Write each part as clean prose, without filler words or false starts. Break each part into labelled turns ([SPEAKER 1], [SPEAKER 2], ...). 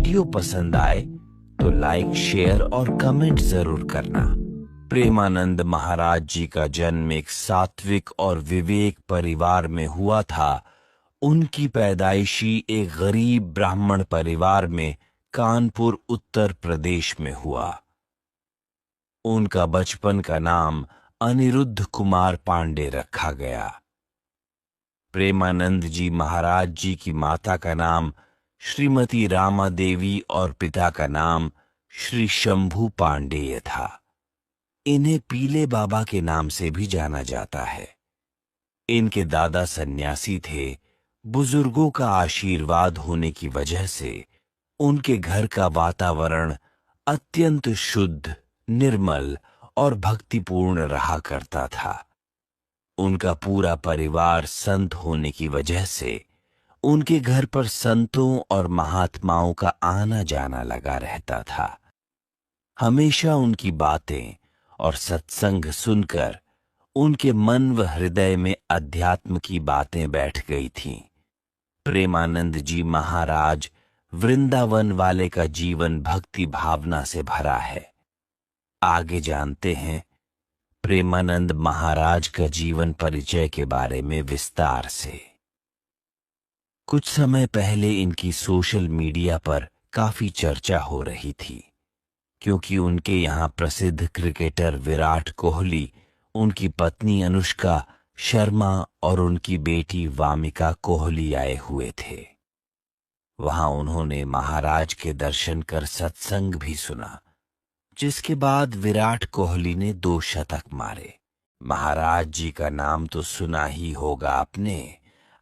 [SPEAKER 1] Video पसंद आए तो लाइक, शेयर और कमेंट जरूर करना। प्रेमानंद महाराज जी का जन्म एक सात्विक और विवेक परिवार में हुआ था। उनकी पैदाइशी एक गरीब ब्राह्मण परिवार में कानपुर, उत्तर प्रदेश में हुआ। उनका बचपन का नाम अनिरुद्ध कुमार पांडे रखा गया। प्रेमानंद जी महाराज जी की माता का नाम श्रीमती रामा देवी और पिता का नाम श्री शंभू पांडेय था। इन्हें पीले बाबा के नाम से भी जाना जाता है। इनके दादा सन्यासी थे। बुजुर्गों का आशीर्वाद होने की वजह से उनके घर का वातावरण अत्यंत शुद्ध, निर्मल और भक्तिपूर्ण रहा करता था। उनका पूरा परिवार संत होने की वजह से उनके घर पर संतों और महात्माओं का आना जाना लगा रहता था। हमेशा उनकी बातें और सत्संग सुनकर उनके मन व हृदय में अध्यात्म की बातें बैठ गई थीं। प्रेमानंद जी महाराज वृंदावन वाले का जीवन भक्ति भावना से भरा है। आगे जानते हैं प्रेमानंद महाराज का जीवन परिचय के बारे में विस्तार से। कुछ समय पहले इनकी सोशल मीडिया पर काफी चर्चा हो रही थी, क्योंकि उनके यहाँ प्रसिद्ध क्रिकेटर विराट कोहली, उनकी पत्नी अनुष्का शर्मा और उनकी बेटी वामिका कोहली आए हुए थे। वहां उन्होंने महाराज के दर्शन कर सत्संग भी सुना, जिसके बाद विराट कोहली ने 2 शतक मारे। महाराज जी का नाम तो सुना ही होगा आपने।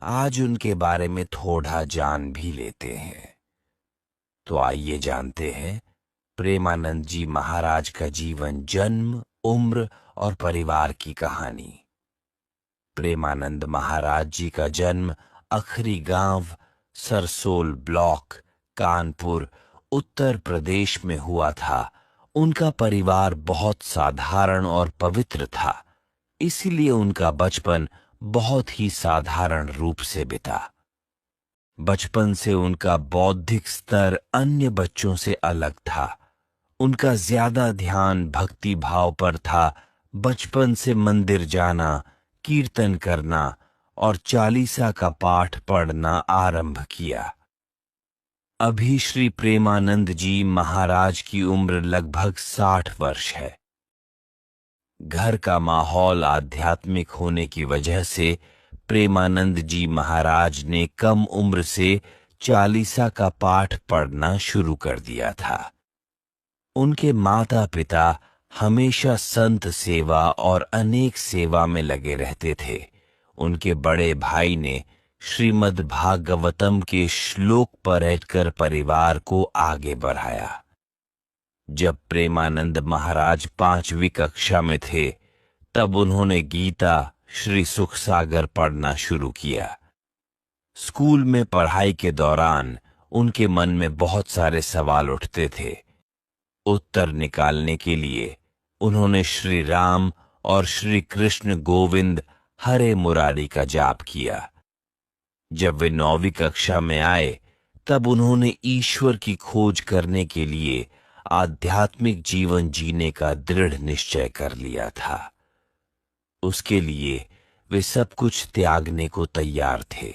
[SPEAKER 1] आज उनके बारे में थोड़ा जान भी लेते हैं। तो आइए जानते हैं प्रेमानंद जी महाराज का जीवन, जन्म, उम्र और परिवार की कहानी। प्रेमानंद महाराज जी का जन्म अखरी गांव, सरसोल ब्लॉक, कानपुर, उत्तर प्रदेश में हुआ था। उनका परिवार बहुत साधारण और पवित्र था, इसीलिए उनका बचपन बहुत ही साधारण रूप से बीता। बचपन से उनका बौद्धिक स्तर अन्य बच्चों से अलग था। उनका ज्यादा ध्यान भक्ति भाव पर था। बचपन से मंदिर जाना, कीर्तन करना और चालीसा का पाठ पढ़ना आरंभ किया। अभी श्री प्रेमानंद जी महाराज की उम्र लगभग 60 वर्ष है। घर का माहौल आध्यात्मिक होने की वजह से प्रेमानंद जी महाराज ने कम उम्र से चालीसा का पाठ पढ़ना शुरू कर दिया था। उनके माता पिता हमेशा संत सेवा और अनेक सेवा में लगे रहते थे। उनके बड़े भाई ने श्रीमद् भागवतम के श्लोक पढ़कर परिवार को आगे बढ़ाया। जब प्रेमानंद महाराज 5वीं कक्षा में थे, तब उन्होंने गीता, श्री सुखसागर पढ़ना शुरू किया। स्कूल में पढ़ाई के दौरान उनके मन में बहुत सारे सवाल उठते थे। उत्तर निकालने के लिए उन्होंने श्री राम और श्री कृष्ण गोविंद हरे मुरारी का जाप किया। जब वे 9वीं कक्षा में आए, तब उन्होंने ईश्वर की खोज करने के लिए आध्यात्मिक जीवन जीने का दृढ़ निश्चय कर लिया था। उसके लिए वे सब कुछ त्यागने को तैयार थे।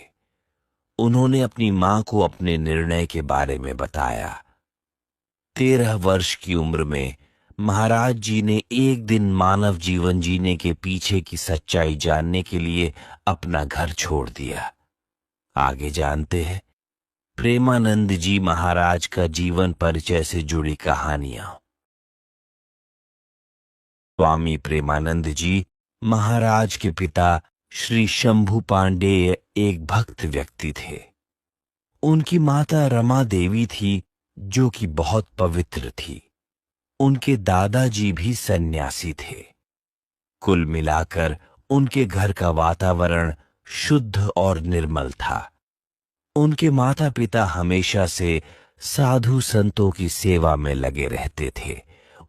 [SPEAKER 1] उन्होंने अपनी मां को अपने निर्णय के बारे में बताया। 13 वर्ष की उम्र में महाराज जी ने एक दिन मानव जीवन जीने के पीछे की सच्चाई जानने के लिए अपना घर छोड़ दिया। आगे जानते हैं प्रेमानंद जी महाराज का जीवन परिचय से जुड़ी कहानियां। स्वामी प्रेमानंद जी महाराज के पिता श्री शंभू पांडेय एक भक्त व्यक्ति थे। उनकी माता रमा देवी थी, जो कि बहुत पवित्र थी। उनके दादाजी भी सन्यासी थे। कुल मिलाकर उनके घर का वातावरण शुद्ध और निर्मल था। उनके माता पिता हमेशा से साधु संतों की सेवा में लगे रहते थे।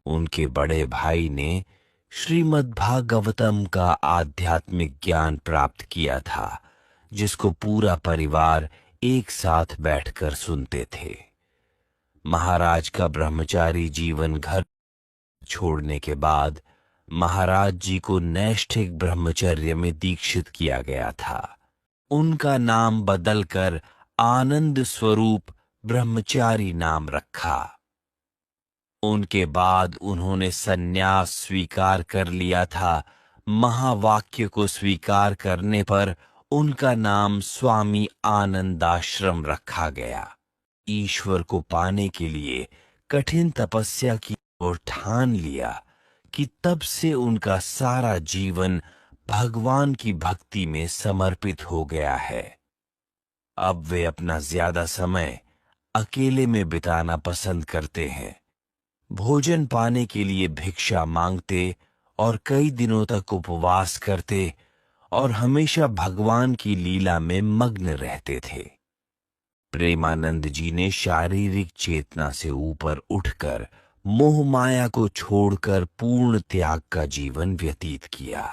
[SPEAKER 1] उनके बड़े भाई ने श्रीमद् भागवतम का आध्यात्मिक ज्ञान प्राप्त किया था, जिसको पूरा परिवार एक साथ बैठकर सुनते थे। महाराज का ब्रह्मचारी जीवन घर छोड़ने के बाद महाराज जी को नैष्ठिक ब्रह्मचर्य में दीक्षित किया गया था। उनका नाम बदलकर आनंद स्वरूप ब्रह्मचारी नाम रखा। उनके बाद उन्होंने सन्यास स्वीकार कर लिया था। महावाक्य को स्वीकार करने पर उनका नाम स्वामी आनंदाश्रम रखा गया। ईश्वर को पाने के लिए कठिन तपस्या की और ठान लिया कि तब से उनका सारा जीवन भगवान की भक्ति में समर्पित हो गया है। अब वे अपना ज्यादा समय अकेले में बिताना पसंद करते हैं। भोजन पाने के लिए भिक्षा मांगते और कई दिनों तक उपवास करते और हमेशा भगवान की लीला में मग्न रहते थे। प्रेमानंद जी ने शारीरिक चेतना से ऊपर उठकर मोह माया को छोड़कर पूर्ण त्याग का जीवन व्यतीत किया।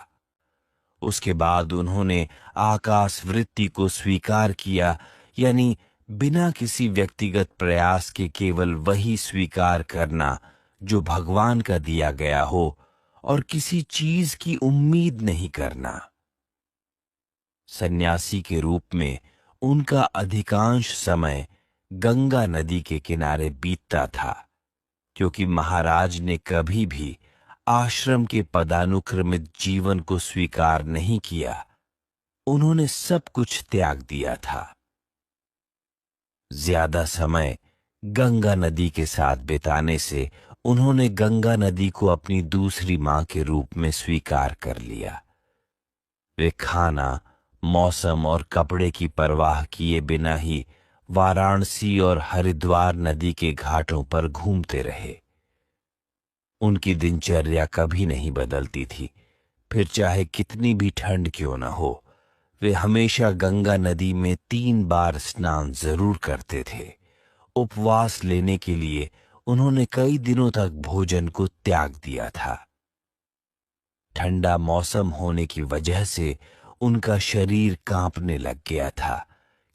[SPEAKER 1] उसके बाद उन्होंने आकाश वृत्ति को स्वीकार किया, यानी बिना किसी व्यक्तिगत प्रयास के केवल वही स्वीकार करना जो भगवान का दिया गया हो और किसी चीज की उम्मीद नहीं करना। सन्यासी के रूप में उनका अधिकांश समय गंगा नदी के किनारे बीतता था, क्योंकि महाराज ने कभी भी आश्रम के पदानुक्रमित जीवन को स्वीकार नहीं किया। उन्होंने सब कुछ त्याग दिया था। ज्यादा समय गंगा नदी के साथ बिताने से उन्होंने गंगा नदी को अपनी दूसरी मां के रूप में स्वीकार कर लिया। वे खाना, मौसम और कपड़े की परवाह किए बिना ही वाराणसी और हरिद्वार नदी के घाटों पर घूमते रहे। उनकी दिनचर्या कभी नहीं बदलती थी, फिर चाहे कितनी भी ठंड क्यों न हो। वे हमेशा गंगा नदी में 3 बार स्नान जरूर करते थे। उपवास लेने के लिए उन्होंने कई दिनों तक भोजन को त्याग दिया था। ठंडा मौसम होने की वजह से उनका शरीर कांपने लग गया था।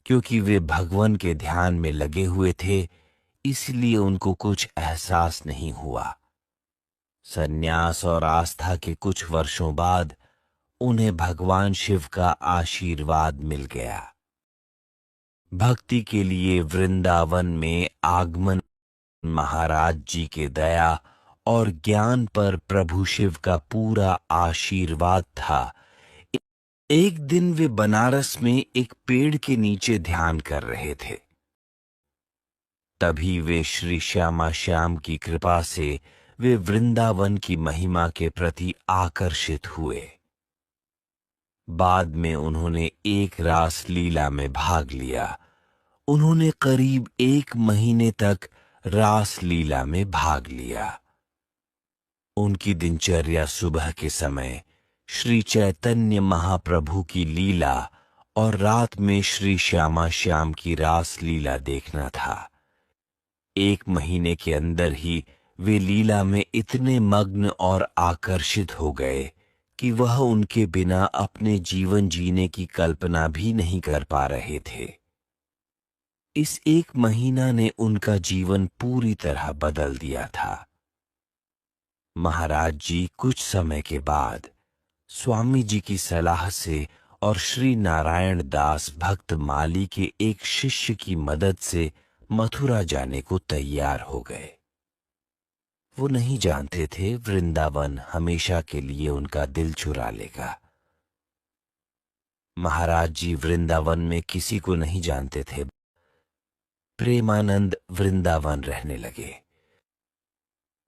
[SPEAKER 1] क्योंकि वे भगवान के ध्यान में लगे हुए थे, इसलिए उनको कुछ एहसास नहीं हुआ। सन्यास और आस्था के कुछ वर्षों बाद उन्हें भगवान शिव का आशीर्वाद मिल गया। भक्ति के लिए वृंदावन में आगमन महाराज जी के दया और ज्ञान पर प्रभु शिव का पूरा आशीर्वाद था। एक दिन वे बनारस में एक पेड़ के नीचे ध्यान कर रहे थे। तभी वे श्री श्यामा श्याम की कृपा से वे वृंदावन की महिमा के प्रति आकर्षित हुए। बाद में उन्होंने एक रास लीला में भाग लिया। उन्होंने करीब 1 महीने तक रास लीला में भाग लिया। उनकी दिनचर्या सुबह के समय श्री चैतन्य महाप्रभु की लीला और रात में श्री श्यामा श्याम की रास लीला देखना था। 1 महीने के अंदर ही वे लीला में इतने मग्न और आकर्षित हो गए कि वह उनके बिना अपने जीवन जीने की कल्पना भी नहीं कर पा रहे थे। इस 1 महीना ने उनका जीवन पूरी तरह बदल दिया था। महाराज जी कुछ समय के बाद स्वामी जी की सलाह से और श्री नारायण दास भक्त माली के एक शिष्य की मदद से मथुरा जाने को तैयार हो गए। वो नहीं जानते थे वृंदावन हमेशा के लिए उनका दिल चुरा लेगा। महाराज जी वृंदावन में किसी को नहीं जानते थे। प्रेमानंद वृंदावन रहने लगे।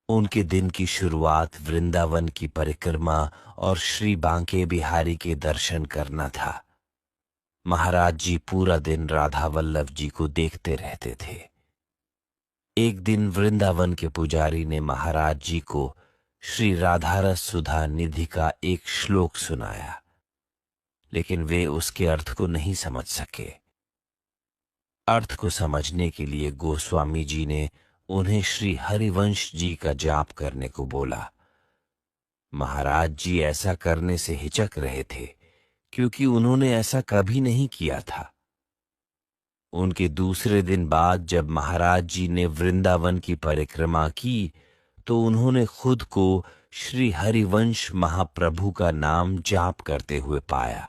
[SPEAKER 1] उनके दिन की शुरुआत वृंदावन की परिक्रमा और श्री बांके बिहारी के दर्शन करना था। महाराज जी पूरा दिन राधा वल्लभ जी को देखते रहते थे। एक दिन वृंदावन के पुजारी ने महाराज जी को श्री राधारस सुधा निधि का एक श्लोक सुनाया, लेकिन वे उसके अर्थ को नहीं समझ सके। अर्थ को समझने के लिए गोस्वामी जी ने उन्हें श्री हरिवंश जी का जाप करने को बोला। महाराज जी ऐसा करने से हिचक रहे थे, क्योंकि उन्होंने ऐसा कभी नहीं किया था। उनके दूसरे दिन बाद जब महाराज जी ने वृंदावन की परिक्रमा की तो उन्होंने खुद को श्री हरिवंश महाप्रभु का नाम जाप करते हुए पाया।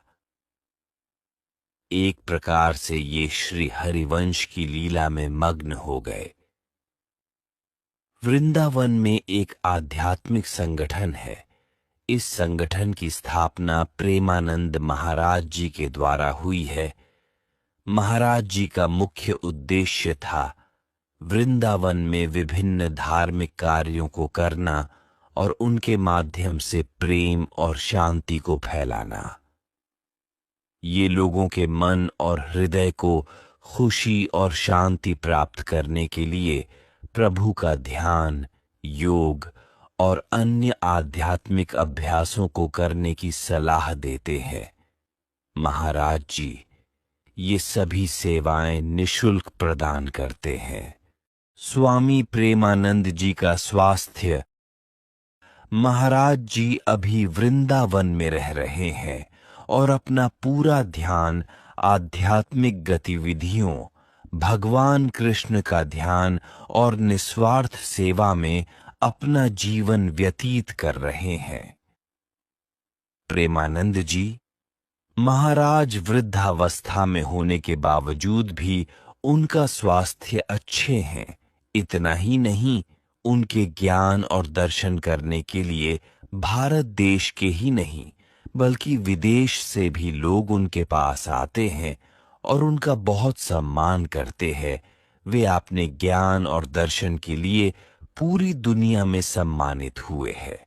[SPEAKER 1] एक प्रकार से ये श्री हरिवंश की लीला में मग्न हो गए। वृंदावन में एक आध्यात्मिक संगठन है। इस संगठन की स्थापना प्रेमानंद महाराज जी के द्वारा हुई है। महाराज जी का मुख्य उद्देश्य था वृंदावन में विभिन्न धार्मिक कार्यों को करना और उनके माध्यम से प्रेम और शांति को फैलाना। ये लोगों के मन और हृदय को खुशी और शांति प्राप्त करने के लिए प्रभु का ध्यान, योग और अन्य आध्यात्मिक अभ्यासों को करने की सलाह देते हैं। महाराज जी ये सभी सेवाएं निशुल्क प्रदान करते हैं। स्वामी प्रेमानंद जी का स्वास्थ्य। महाराज जी अभी वृंदावन में रह रहे हैं और अपना पूरा ध्यान आध्यात्मिक गतिविधियों, भगवान कृष्ण का ध्यान और निस्वार्थ सेवा में अपना जीवन व्यतीत कर रहे हैं। प्रेमानंद जी महाराज वृद्धावस्था में होने के बावजूद भी उनका स्वास्थ्य अच्छे हैं। इतना ही नहीं, उनके ज्ञान और दर्शन करने के लिए भारत देश के ही नहीं बल्कि विदेश से भी लोग उनके पास आते हैं और उनका बहुत सम्मान करते हैं। वे अपने ज्ञान और दर्शन के लिए पूरी दुनिया में सम्मानित हुए हैं।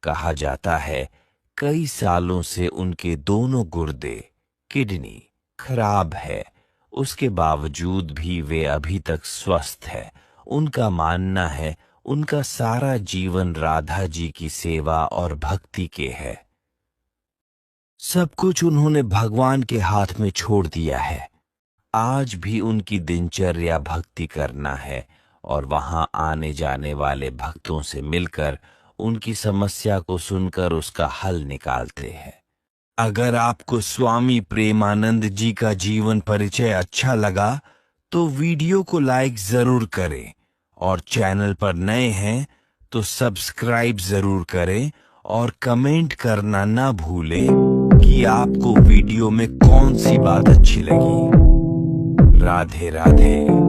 [SPEAKER 1] कहा जाता है कई सालों से उनके दोनों गुर्दे, किडनी खराब है, उसके बावजूद भी वे अभी तक स्वस्थ है। उनका मानना है उनका सारा जीवन राधा जी की सेवा और भक्ति के है। सब कुछ उन्होंने भगवान के हाथ में छोड़ दिया है। आज भी उनकी दिनचर्या भक्ति करना है और वहां आने जाने वाले भक्तों से मिलकर उनकी समस्या को सुनकर उसका हल निकालते हैं। अगर आपको स्वामी प्रेमानंद जी का जीवन परिचय अच्छा लगा तो वीडियो को लाइक जरूर करें और चैनल पर नए हैं तो सब्सक्राइब जरूर करें और कमेंट करना ना भूलें कि आपको वीडियो में कौन सी बात अच्छी लगी। राधे राधे।